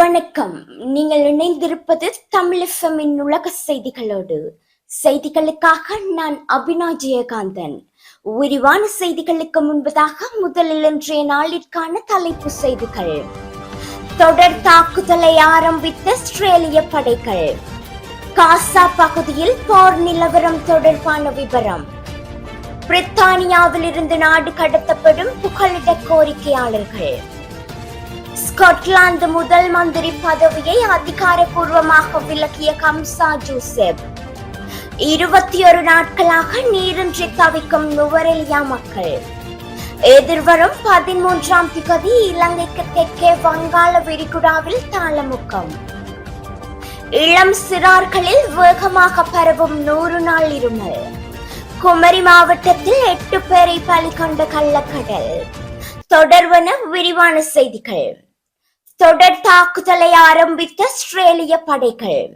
வணக்கம். நீங்கள் இணைந்திருப்பது தமிழ் எஃப்எம்மின் உலக செய்திகளோடு. செய்திகளுக்காக நான் அபினா ஜெயகாந்தன். விரிவான செய்திகளுக்கு முன்பதாக முதலில் இன்றைய நாளிற்கான தலைப்பு செய்திகள். தொடர் தாக்குதலை ஆரம்பித்த இஸ்ரேலிய படைகள். காசா பகுதியில் போர் நிலவரம் தொடர்பான விவரம். பிரித்தானியாவிலிருந்து நாடு கடத்தப்படும் புகலிட கோரிக்கையாளர்கள். ஸ்காட்லாந்து முதல் மந்திரி பதவியை அதிகாரப்பூர்வமாக விலக்கிய கம்சா ஜூசெப். 21 நாட்களாக நீரின்றி தவிக்கும் நுவரெலியா மக்கள். எதிர்வரும் 13ஆம் தேதி இலங்கைக்கு தெற்கே வங்காள விரிகுடாவில் தாளமுக்கம். இளம் சிறார்களில் வேகமாக பரவும் 100 நாள் இருமல். குமரி மாவட்டத்தில் 8 பேரை பலி கொண்ட கள்ளக்கடல். தொடர்வன விரிவான செய்திகள். தொடர் தாக்குதலை ஆரம்பித்த இஸ்ரேலிய படைகள்.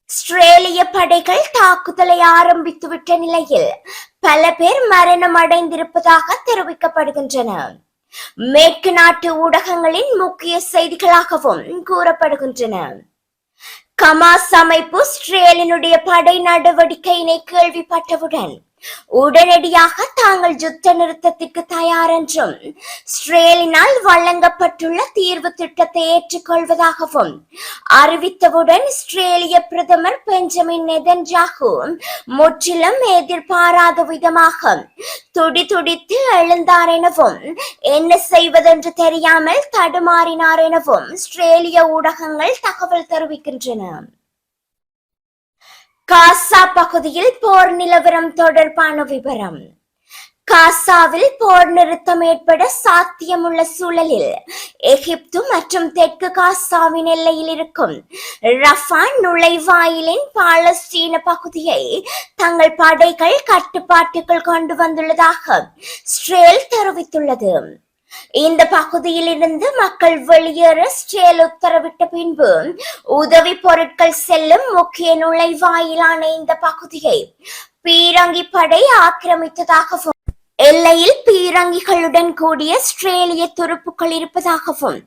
இஸ்ரேலிய படைகள் தாக்குதலை ஆரம்பித்துவிட்ட நிலையில் பல பேர் மரணம் அடைந்திருப்பதாக தெரிவிக்கப்படுகின்றன. மேற்கு நாட்டு ஊடகங்களின் முக்கிய செய்திகளாகவும் கூறப்படுகின்றன. கமாஸ் அமைப்பு இஸ்ரேலினுடைய படை நடவடிக்கையினை கேள்விப்பட்டவுடன் உடனடியாக தாங்கள் யுத்த நிறுத்தத்திற்கு தயார் என்றும் இஸ்ரேலினால் வழங்கப்பட்டுள்ள தீர்வு திட்டத்தை ஏற்றுக்கொள்வதாகவும் அறிவித்தவுடன் இஸ்ரேலிய பிரதமர் பெஞ்சமின் நெதன்யாகு முற்றிலும் எதிர்பாராத விதமாக துடிதுடித்து எழுந்தார் எனவும் என்ன செய்வதென்று தெரியாமல் தடுமாறினார் எனவும் இஸ்ரேலிய ஊடகங்கள் தகவல் தெரிவிக்கின்றன. காசா பகுதியில் போர் நிலவரம் தொடர்பான விவரம். காசாவில் போர் நிறுத்தம் ஏற்பட சாத்தியமுள்ள சூழலில் எகிப்து மற்றும் தெற்கு காசாவின் எல்லையில் இருக்கும் ரஃபா நுழைவாயிலின் பாலஸ்தீன பகுதியை தங்கள் படைகள் கட்டுப்பாட்டுக்குள் கொண்டு வந்துள்ளதாக இஸ்ரேல் தெரிவித்துள்ளது. இந்த பகுதியில் இருந்து மக்கள் வெளியேற இஸ்ரேல் உத்தரவிட்ட பின்பு உதவி பொருட்கள் செல்லும் முக்கிய நுழைவாயிலான இந்த பகுதியை பீரங்கி படை ஆக்கிரமித்ததாகவும் எல்லையில் பீரங்கிகளுடன் கூடிய இஸ்ரேலிய துருப்புக்கள் இருப்பதாகவும்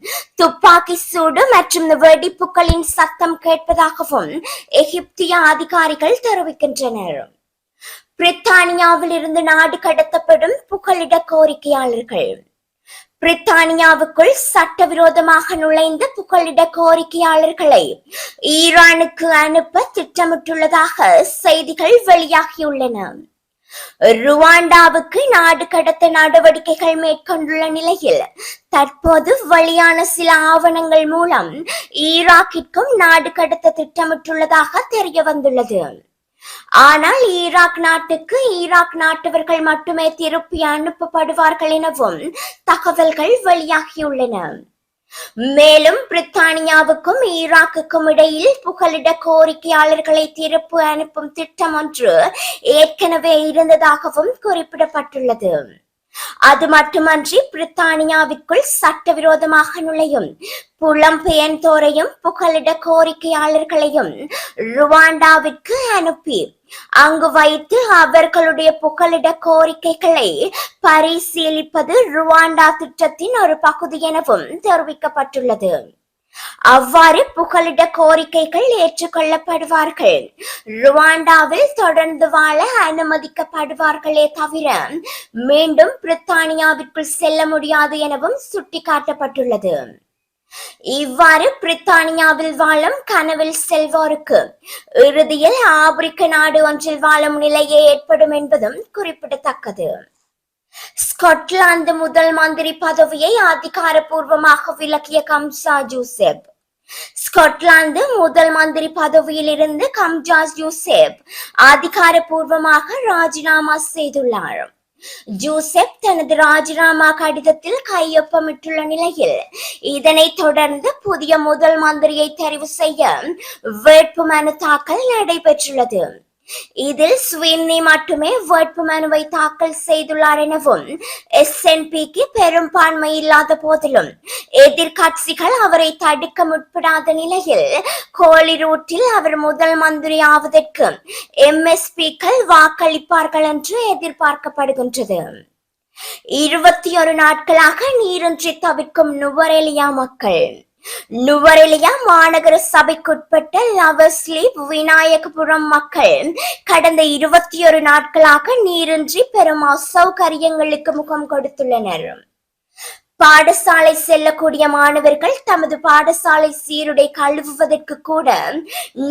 துப்பாக்கி சூடு மற்றும் வெடிப்புகளின் சத்தம் கேட்பதாகவும் எகிப்திய அதிகாரிகள் தெரிவிக்கின்றனர். பிரித்தானியாவில் இருந்து நாடு கடத்தப்படும் புகலிட கோரிக்கையாளர்கள். பிரித்தானியாவுக்குள் சட்டவிரோதமாக நுழைந்த புகலிட கோரிக்கையாளர்களை ஈரானுக்கு அனுப்ப திட்டமிட்டுள்ளதாக செய்திகள் வெளியாகியுள்ளன. ருவாண்டாவுக்கு நாடு கடத்த நடவடிக்கைகள் மேற்கொண்டுள்ள நிலையில் தற்போது வெளியான சில ஆவணங்கள் மூலம் ஈராக்கிற்கும் நாடு கடத்த திட்டமிட்டுள்ளதாக தெரிய வந்துள்ளது. ஆனால் ஈராக் நாட்டுக்கு ஈராக் நாட்டவர்கள் மட்டுமே திருப்பி அனுப்பப்படுவார்கள் எனவும் தகவல்கள் வெளியாகியுள்ளன. மேலும் பிரித்தானியாவுக்கும் ஈராக்குக்கும் இடையில் புகலிட கோரிக்கையாளர்களை திருப்பி அனுப்பும் திட்டம் ஒன்று ஏற்கனவே இருந்ததாகவும் குறிப்பிடப்பட்டுள்ளது. அது மட்டுமன்றி பிரித்தானியாவிற்குள் சட்டவிரோதமாக நுழையும் புலம்பெயர்ந்தோரையும் புகலிட கோரிக்கையாளர்களையும் ருவாண்டாவிற்கு அனுப்பி அங்கு வைத்து அவர்களுடைய புகலிட கோரிக்கைகளை பரிசீலிப்பது ருவாண்டா திட்டத்தின் ஒரு பகுதி எனவும் தெரிவிக்கப்பட்டுள்ளது. அவ்வாறு புகலிட கோரிக்கைகள் ஏற்றுக்கொள்ளப்படுவார்கள். ருவாண்டாவில் தொடர்ந்து வாழ அனுமதிக்கப்படுவார்களே தவிர மீண்டும் பிரித்தானியாவிற்குள் செல்ல முடியாது எனவும் சுட்டிக்காட்டப்பட்டுள்ளது. இவ்வாறு பிரித்தானியாவில் வாழும் கனவில் செல்வோருக்கு இறுதியில் ஆப்பிரிக்க நாடு ஒன்றில் வாழும் நிலையே ஏற்படும் என்பதும் குறிப்பிடத்தக்கது. ஸ்காட்லாந்து முதல் மந்திரி பதவியை அதிகாரப்பூர்வமாக விலக்கிய கம்சா ஜூசெப். ஸ்காட்லாந்து முதல் மந்திரி பதவியில் இருந்து கம்சா ஜூசெப் அதிகாரப்பூர்வமாக ராஜினாமா செய்துள்ளார். ஜூசெப் தனது ராஜினாமா கடிதத்தில் கையொப்பமிட்டுள்ள நிலையில் இதனைத் தொடர்ந்து புதிய முதல் மந்திரியை தெரிவு செய்ய வேட்புமனு தாக்கல் நடைபெற்றுள்ளது. இதில் ஸ்வின்னி மட்டுமே வேட்புமனுவை தாக்கல் செய்துள்ளார் எனவும் SNPக்கு பெரும்பான்மை இல்லாத போதிலும் எதிர்கட்சிகள் அவரை தடுக்க முற்படாத நிலையில் கோலிரூட்டில் அவர் முதல் மந்திரி ஆவதற்கு MSPக்கள் வாக்களிப்பார்கள் என்று எதிர்பார்க்கப்படுகின்றது. 21 நாட்களாக நீரின்றி தவிக்கும் நுவரெலியா மக்கள். நுவரெலியா மாநகர சபைக்குட்பட்ட லவர்ஸ்லீப் விநாயகபுரம் மக்கள் கடந்த 21 நாட்களாக நீரின்றி பெரும் அசௌகரியங்களுக்கு முகம் கொடுத்துள்ளனர். பாடசாலை செல்லக்கூடிய மாணவர்கள் தமது பாடசாலை சீருடை கழுவுவதற்கு கூட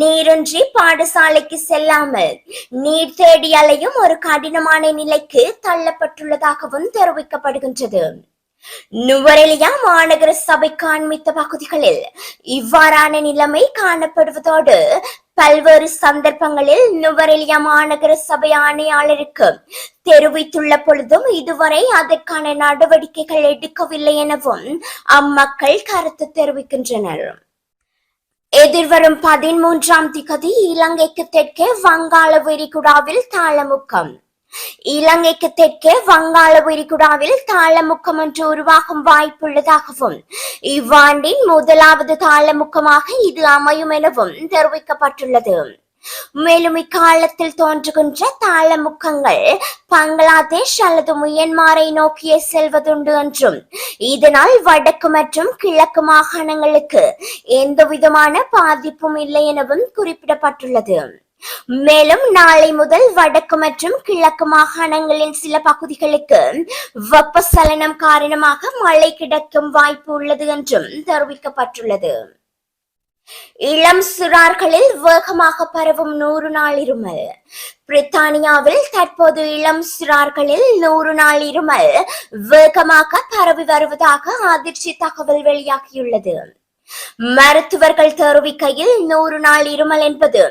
நீரின்றி பாடசாலைக்கு செல்லாமல் நீர் தேடி அலையும் ஒரு கடினமான நிலைக்கு தள்ளப்பட்டுள்ளதாகவும் தெரிவிக்கப்படுகின்றது. நுவரெலியா மாநகர சபை காண்பித்த பகுதிகளில் இவ்வாறான நிலைமை காணப்படுவதோடு பல்வேறு சந்தர்ப்பங்களில் நுவரெலியா மாநகர சபை ஆணையாளருக்கு தெரிவித்துள்ள பொழுதும் இதுவரை அதற்கான நடவடிக்கைகள் எடுக்கவில்லை எனவும் அம்மக்கள் கருத்து தெரிவிக்கின்றனர். எதிர்வரும் 13ஆம் திகதி இலங்கைக்கு தெற்கே வங்காள விரிகுடாவில் தாளமுக்கம். இலங்கைக்கு தெற்கே வங்காள விரிகுடாவில் தாளமுக்கம் ஒன்று உருவாகும் வாய்ப்புள்ளதாகவும் இவ்வாண்டின் முதலாவது தாளமுக்கமாக இது அமையும் எனவும் தெரிவிக்கப்பட்டுள்ளது. மேலும் இக்காலத்தில் தோன்றுகின்ற தாளமுக்கங்கள் பங்களாதேஷ் அல்லது மியன்மாரை நோக்கியே செல்வதுண்டு என்றும் இதனால் வடக்கு மற்றும் கிழக்கு மாகாணங்களுக்கு எந்தவிதமான பாதிப்பும் இல்லை எனவும் குறிப்பிடப்பட்டுள்ளது. மேலும் நாளை முதல் வடக்கு மற்றும் கிழக்கு மாகாணங்களின் சில பகுதிகளுக்கு வெப்பச்சலனம் காரணமாக மழை கிடைக்கும் வாய்ப்பு உள்ளது என்றும் தெரிவிக்கப்பட்டுள்ளது. இளம் சிறார்களில் வேகமாக பரவும் 100 நாள் இருமல். பிரித்தானியாவில் தற்போது இளம் சிறார்களில் 100 நாள் இருமல் வேகமாக பரவி வருவதாக அதிர்ச்சி தகவல் வெளியாகியுள்ளது. மருத்துவர்கள் தெரிவிக்கையில் 100 நாள் இருமல் என்பது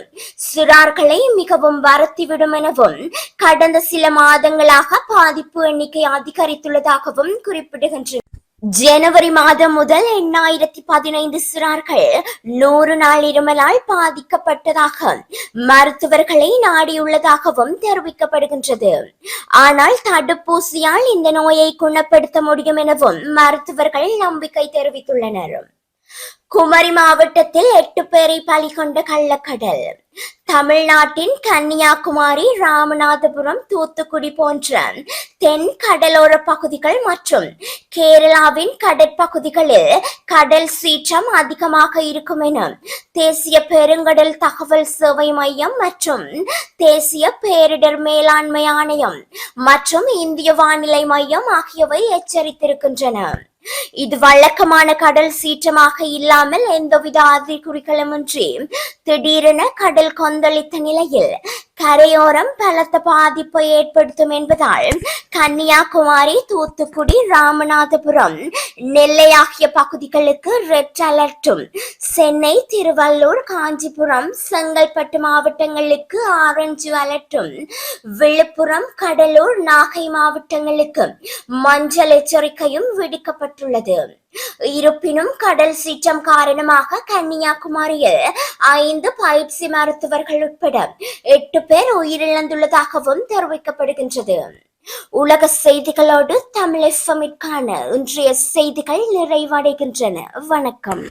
சிறார்களை மிகவும் வருத்திவிடும் எனவும் கடந்த சில மாதங்களாக பாதிப்பு எண்ணிக்கை அதிகரித்துள்ளதாகவும் குறிப்பிடுகின்றனர். ஜனவரி மாதம் முதல் 8015 சிறார்கள் 100 நாள் இருமலால் பாதிக்கப்பட்டதாக மருத்துவர்களை நாடியுள்ளதாகவும் தெரிவிக்கப்படுகின்றது. ஆனால் தடுப்பூசியால் இந்த நோயை குணப்படுத்த முடியும் எனவும் மருத்துவர்கள் நம்பிக்கை தெரிவித்துள்ளனர். குமரி மாவட்டத்தில் 8 பேரை பலி கொண்ட கள்ளக்கடல். தமிழ்நாட்டின் கன்னியாகுமரி, ராமநாதபுரம், தூத்துக்குடி போன்ற தென் கடலோர பகுதிகள் மற்றும் கேரளாவின் கடற்பகுதிகளில் கடல் சீற்றம் அதிகமாக இருக்கும் என தேசிய பெருங்கடல் தகவல் சேவை மையம் மற்றும் தேசிய பேரிடர் மேலாண்மை ஆணையம் மற்றும் இந்திய வானிலை மையம் ஆகியவை எச்சரித்திருக்கின்றன. இது வழக்கமான கடல் சீற்றமாக இல்லாமல் எந்தவித அறிகுறிகளுமின்றி திடீரென கடல் கொந்தளித்த நிலையில் கரையோரம் பலத்த பாதிப்பை ஏற்படுத்தும் என்பதால் கன்னியாகுமரி, தூத்துக்குடி, ராமநாதபுரம், நெல்லை ஆகிய பகுதிகளுக்கு ரெட் அலர்ட்டும், சென்னை, திருவள்ளூர், காஞ்சிபுரம், செங்கல்பட்டு மாவட்டங்களுக்கு ஆரஞ்சு அலர்ட்டும், விழுப்புரம், கடலூர், நாகை மாவட்டங்களுக்கு மஞ்சள் எச்சரிக்கையும் விடுக்கப்பட்டுள்ளது. இருப்பினும் கடல் சீற்றம் காரணமாக கன்னியாகுமரியில் 5 பயிற்சி மருத்துவர்கள் உட்பட 8 பேர் உயிரிழந்துள்ளதாகவும் தெரிவிக்கப்படுகின்றது. உலக செய்திகளோடு தமிழ் FM-க்கான இன்றைய செய்திகள் நிறைவடைகின்றன. வணக்கம்.